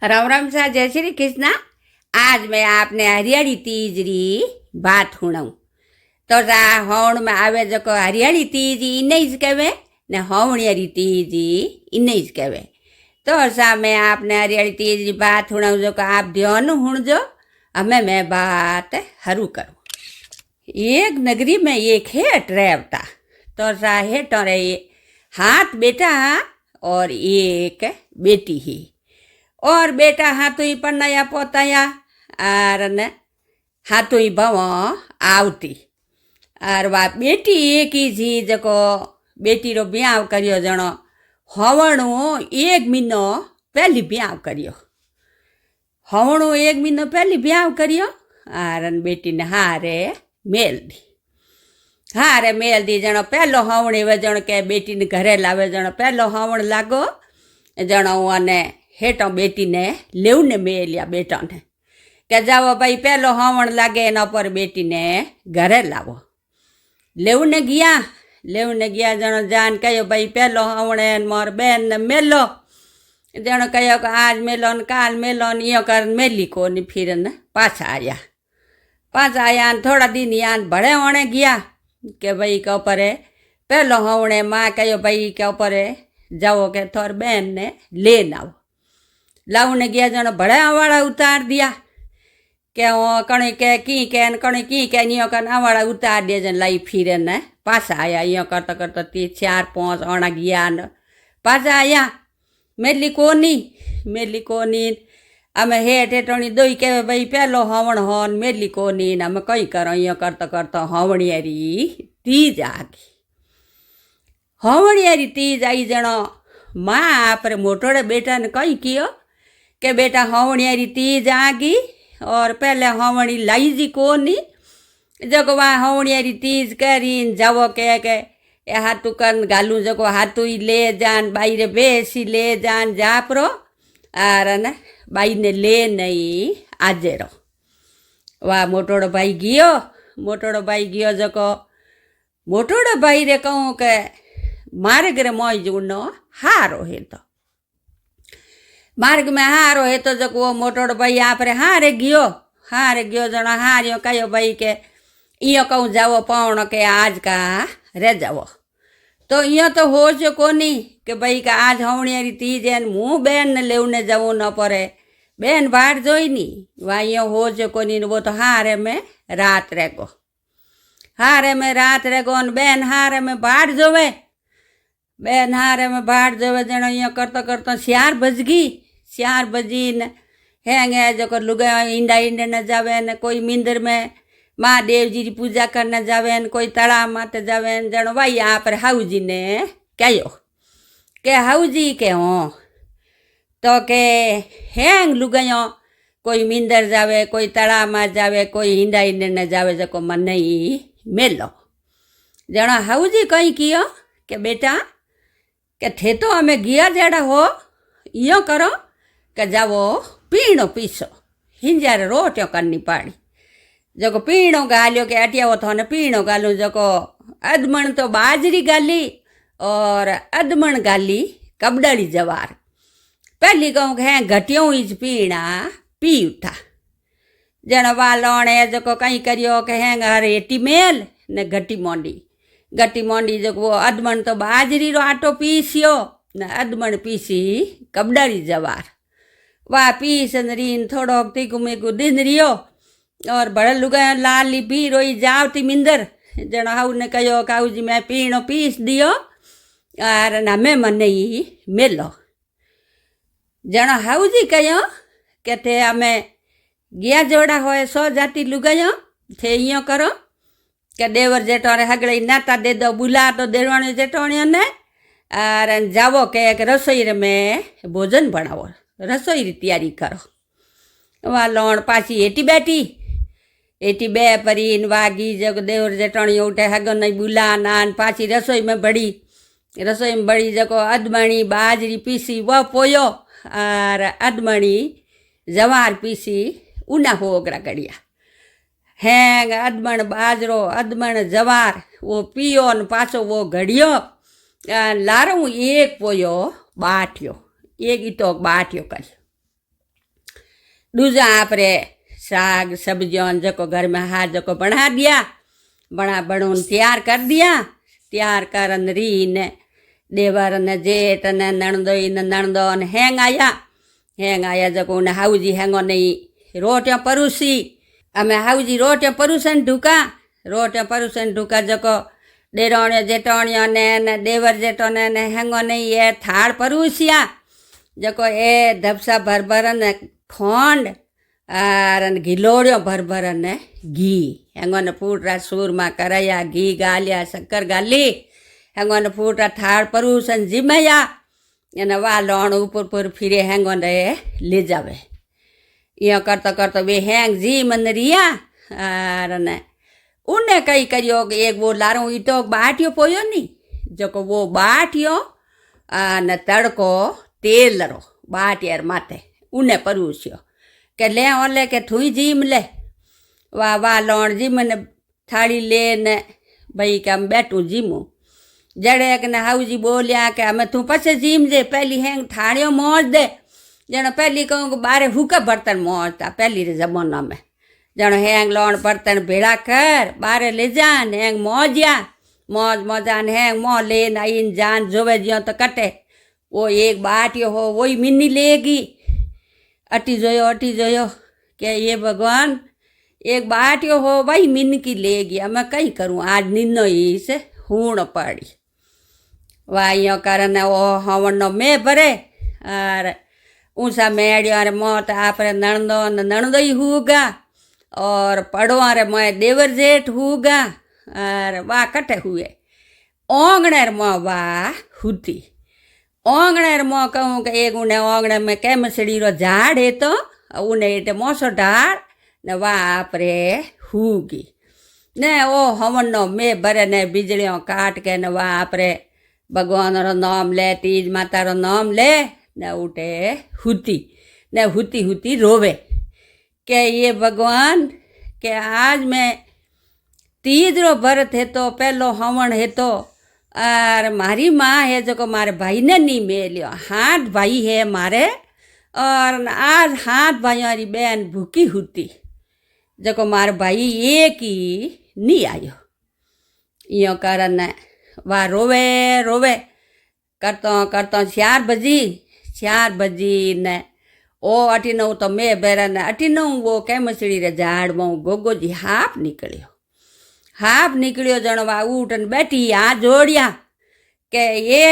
राम राम सा जय श्री कृष्णा। आज मैं आपने हरियाली तीज री बात सुनाऊं। तो सा हवण में आवे जो हरियाली तीज इन्हें ज कहे ने हवणियारी तीज इन्हें ज कहे। तो सा मैं आपने हरियाली तीज री बात सुनाऊं जो आप ध्यान सुनजो। हमें मैं बात हरू करूँ। एक नगरी में एक हेठ रहता। तो सा हेठ रहे हाथ बेटा और एक बेटी ही। और बेटा हाथों ही पन्नाया पोताया और न हाथों ही भव आवती। और वा बेटी एक ही जी जको बेटी रो ब्याह करियो जणो हवणो एक महीनो पहली ब्याह करियो। हवणो एक महीनो पहली ब्याह करियो और बेटी ने हारे मेल दी। हारे मेल दी जणो पहलो हवण एवं जणो के बेटी ने घरे लावे जणो पहलो हवण लागो जणो अने हेठों बेटी ने लेव ने मेलिया बेटा ने के जाओ भाई पहलो हवण लागे एना पर बेटी ने घरे लावो। लेव ने गया जणो जान कहो भाई पहलो हवण मोर बेन ने मेलो। जणो कहो कि आज मेलो न काल मेलो न यो कर मेली को नहीं। फिर न पाछा आया थोड़ा दिन यान भड़े होने गया के भाई के ऊपर पहलो हवणे माँ कहो भाई के ऊपर जाओ के थोर बेन ने लेन आओ। लाऊने गया जनो बड़े आवाड़ा उतार दिया के कणी के की के कणी की के नियो कर आवाड़ा उतार दिया जन लाई फिर न पासा आया। यो करता करता 4-5 आना गया न पासा आया मेली कोनी अमे हेठ हेठोनी दोई के भाई पहलो हवण होन मेली कोनी अमे कई करो। यो करता करता हवणियारी तीज आ गई। हवणियारी तीज आई जनो माँ आपरे मोटोड़े बेटा ने कई कियो के बेटा हवणियारी तीज आ गई और पहले हवणी लाई जी कोनी जको वहाँ हवणियारी तीज करी जाओ के हाथू कन गालू जको हाथू ही ले जान बाई रे बेसी ले जान जापरो और न बाई ने ले नहीं आजे रो। वाह मोटोड़ो भाई गियो जको मोटोड़ो भाई रे कहूँ के मारे घरे मोई जुड़नो हारो है। तो मार्ग में हारो है तो जब वो मोटोड़ भाई आप रे हारे गियो जना हारियो कहो भाई के इो कहूँ जाओ पौण के आज का रे जाओ। तो यो तो हो जो कोनी के भाई का आज हवणियारी तीज है मुँह बेन ने लेवने जाऊँ न पड़े बेन बाढ़ जोई नी वहाँ यो हो जो कोनी। वो तो हारे में रात रहेगो बेन हारे में बाढ़ जोवे जनो यो करता करता 4 बजी न हैंगे जो कर लुगा इंडा न जावे न कोई मिंदर में महादेव जी की पूजा करने जावे न कोई तड़ा माते जावे न जनो भाई यहाँ पर हाउजी ने कहो के हाउजी के हो तो के हैंग लुगायो कोई मिंदर जावे कोई तड़ा मा जावे कोई हिंडा न जावे जको मन नहीं मेलो। जनो हाउजी कहीं कियो के बेटा के थे तो हमें गिया जेड़ा हो यो करो के जाओ पीणो पीसो हिंजार रोटियों करनी पाड़ी जको पीणो गालियो के अटिया वो थोने पीणो गालू जको अदमण तो बाजरी गाली और अदमण गाली कबडली जवार। पहली कहूँ है घटियों इज पीणा पी उठा जन वालोणे जको कहीं करियो के हैं रेटी मेल ने घटी मोंडी जो वो अदमण तो बाजरी रो आटो पीसियो न अदमण पीसी कबडली जवार। वाह पीस रीन थोड़ो तीकू मेकू दिन रियो और बड़े लुगा लाली पी रोई जावती मिंदर जनो हाउ ने कहो काऊ जी मैं पीणो पीस दियो और न मैं मन ही मेलो। जनो हाउ जी कहो के थे हमें गया जोड़ा होए 100 जाति लुगायो थे यो करो के देवर जेठो रे हगड़े नाता दे दो बुला तो देवाणी जेठोणी ने और जावो के एक रसोई रे में भोजन बनावो रसोई री तैयारी करो। वहाँ लोण पाछी एटी बे परीन वागी जग देवर जेठोणी उठे हगो नहीं बुला नान पाछी रसोई में बड़ी जको अदमणी बाजरी पीसी वो पोयो और अदमणी जवार पीसी उना होगरा कड़िया हैंग अदमण बाजरो अदमण जवार वो पियो न पाछो वो घड़ियो लारू एक पोयो बाठियो एक तो बाठियो कर दूजा आपरे साग सब्जियों जको घर में हाथ जको बना दिया, बनून तैयार कर दिया। तैयार करन री ने देवर ने जेठ ने नणदोई ने नणदो ने हैंग आया जको ने हाउजी हैंगो नहीं रोटियां परूसी। अमे हाउजी रोटियां परूसन ढूका जको डेरोण्यो जेठोण्यो ने देवर जेठो ने हैंगो नहीं ये थाड़ परूसिया जको ए धबसा भर ने खोंड आर घिलोड़ियो भर ने घी हेंगो ने फूटरा सूर में कराया घी गालिया शक्कर गाली हेंगो ने फूटरा थाड़ परूसन जिमया एने वा लौण ऊपर फिरे हेंगो ने ले जावे। यो करतो वे हैंग जी मन रिया आर ने उन्हें कई करियो एक वो लारो ईटो बाटियो पोयो नी जको वो बाटियो ने तड़को तेल रो बाटियर माथे उन्हें परूस्यो के ले ओले के थुई जीम ले वाह लौण जीम ने थाली ले ने भाई के हम बैठू जीमू जड़े के ने हाउजी बोलिया के हमें तू पछे जीम जे पहली हैंग थाड़ियों मौज दे जनो पहली कहूँ बारे हुका बर्तन मौजता पहली रे जमाना में जनो हैंग लौण बर्तन भेड़ा कर बारे ले जान हैंग मौजान हैंग मोह ले आइन जान जोवे जियो तो कटे वो एक बाटियो हो वही मिन्नी लेगी। अटी जोयो के ये भगवान एक बाटियो हो वही मिन की लेगी अब मैं कहीं करूँ आज निन्नो ही से हूण पड़ी वाइयों कारण ओ हवन में भरे और ऊँचा मेड़ियो अरे मौत आप नणदो ही होगा और पड़ो रे मैं देवर जेठ होगा और वाह कटे हुए ओंगणे मोह वाह हुती ओंगणे मोह कहूँ कि एक उन्हें ओंगणे में केमसड़ी रो झाड़ है तो उन्हें इटे मोसो ढाड़ ने वाह आपरे हुगी ने ओ हवन नो में भरे ने बिजलियों काट के ने वाह आपरे भगवान रो नाम ले तीज माता रो नाम ले ने उठे हुती रोवे के ये भगवान के आज मैं तीज रो भरत है तो पहलो हवन है तो और मारी माँ है जो मारे भाई ने नहीं मेलियो हाथ भाई है मारे और आज हाथ भाई बहन भूखी हुती जो मारे भाई एक ही नहीं आयो यो कारण वाह रोवे करतो 4 बजी ने ओ अटीनो तो मैं बेरा ने अटीनो वो केमसड़ी रे झाड़ में गोगो जी हाफ निकलियो जणवा उठन बैठी आ जोड़िया के ये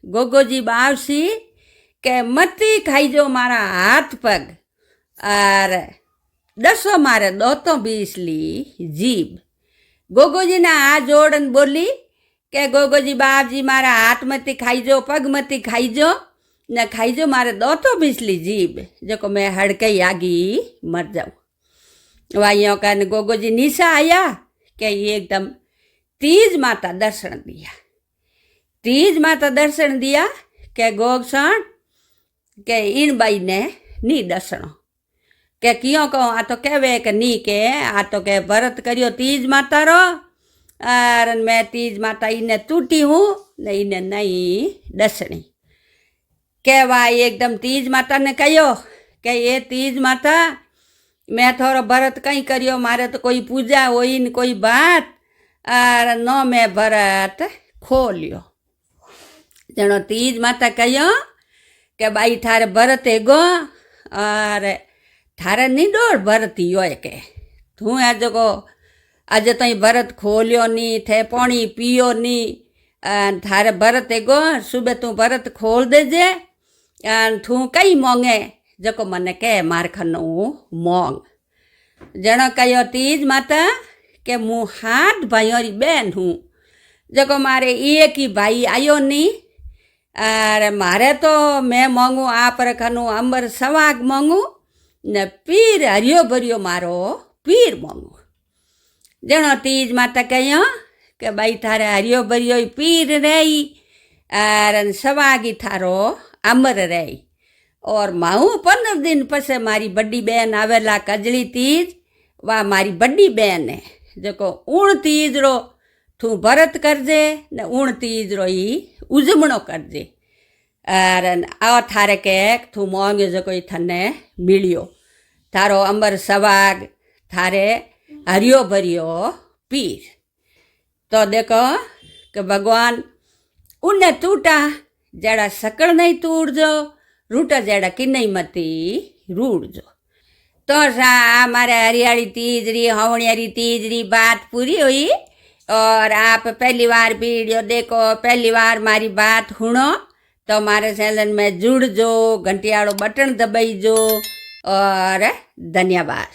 गोगो जी बावसी के मती खाई जो मारा हाथ पग और दसो मारे दोतो बीसली जीभ गोगो जी ने आ जोड़न बोली के गोगो जी बाप जी मारा हाथ मती खाई जो पग मती खाई जो न खाई जो मारे दोतो बीसली जीभ जो मैं हड़कई आगी मर जाऊँ वाइयों का गोगो जी नीचा आया के एकदम तीज माता दर्शन दिया के गोगसण के इन बाई ने नी दसणो के क्यों कहो आ तो कहवे के नी के आ तो के व्रत करियो तीज माता रो और मैं तीज माता इने टूटी हूँ ने इने नहीं दसणी के वाई एकदम तीज माता ने कहो के ये तीज माता मैं थोड़ा व्रत कहीं करियो मारे तो कोई पूजा होई न कोई बात और न मैं व्रत खोलियो जनो तीज माता कहो के भाई थारे व्रत है गो और थारे नहीं डोर व्रत ही हो के तू आज को आज तई व्रत खोलियो नी थे पानी पियो नी थारे व्रत है गो सुबह तू व्रत खोल देजे थू कई मोंगे जको मने के मारखनो मोंग जनो कहो तीज माता के मु हाथ भाई बहन हूँ जको मारे एक ही भाई आयो नी और मारे तो मैं मांगू आप रखनु अंबर सवाग मांगू न पीर हरियो भरियो मारो पीर मांगू जनो तीज माता कहो के भाई थारे हरियो भरियो पीर रही और सवागी थारो अमर रही और माऊ 15 दिन पसे मारी बड़ी बहन आवेला कजली तीज वा मारी बड़ी बहन है जो ऊण तीज रो तू व्रत करजे ने ऊण तीज रो ही उजमणो करजे और आ थारे के तू मोंगे जो कोई थने मिलियो थारो अमर सवाग थारे हरियो भरियो पीर। तो देखो कि भगवान उन्हें टूटा जड़ा सकल नहीं तूड़जो, रूटा जड़ा कि नहीं मती रूड़जो। तो हमारे हरियाली तीजरी हवणियारी तीजरी बात पूरी हुई। और आप पहली बार वीडियो देखो, पहली बार मारी बात सुनो तो हमारे चैनल में जुड़ जो, घंटी वालों बटन दबाई जो। और धन्यवाद।